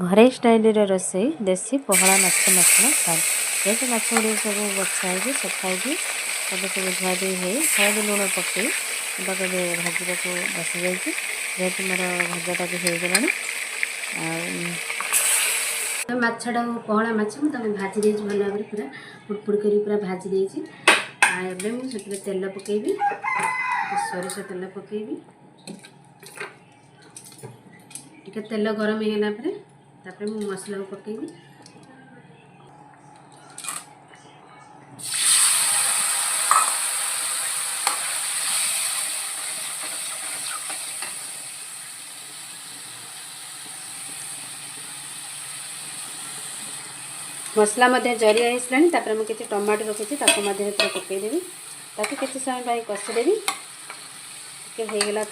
घरे स्टाइल रोसई देसी पहला माछ मसला साल जेहेतु माछ गुड़ी सब बछाई सफाई सब सब धुआधुई हो हलदी लुण पकई भाजा को बसी जाइए जेहेतु मोर भजाटा भी हो गला माछटा पहला माछ मुझे भाजी देती भल भाव पूरा पुड़पुड़ कर पूरा भाजी देती मुझे तेल पकेबी सोरिष तेल पकेबी टिके तेल गरम होगा तापर मु मसला को पकेबी मसला जरी आसला मुझे किसी टमाटो रखी पकईदेवी ताकि किसी समय भाई कषिदेवी होगला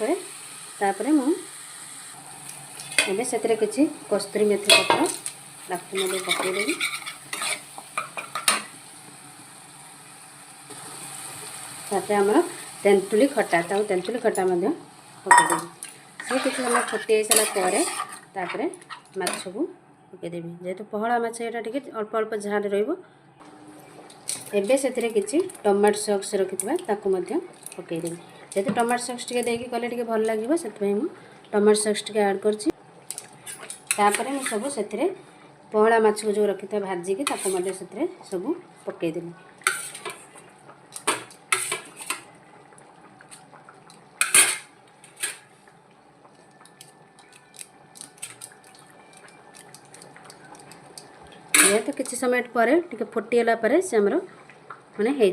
मुझे किसी कस्तूरी मेथी पत्र पकईदेवी आमर तेंतुली खटा तेंतुली खटा पकईदेवी सी किसी समय फुटी सारापर माछ को पकईदेवी जेहेतु पहला माछ यहाँ टे अल्प अल्प झाल रबे से किसी टमाटो सॉस रखी पकईदेवी जेहेतु टमाटो सॉस टे कले भल लगे से टमाटो सॉस टे ऐड कर सब से पहला माछ को जो रखी था भाजिकी सब पकईदेवी तो किसी समय पर फुटीगला से आमर मैंने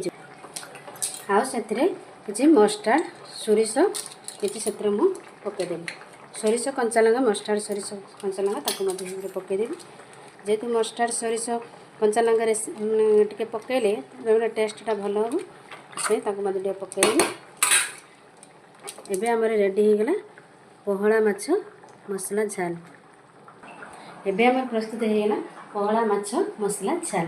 से किसी मस्टार्ड सोरिष किसी से पकईदेवी सोरिष कंचालंगा मस्टार्ड सोरिष कंचालंगा पकईदेवी जेहेतु मस्टार्ड सोरिष कंचालंगा टे पकईले टेस्टा भल हम से पकईदेवी एबे आमर रेडी होगला पहला माछ मसला झाल एबे आमर प्रस्तुत होगला पहला माछ मसला झाल।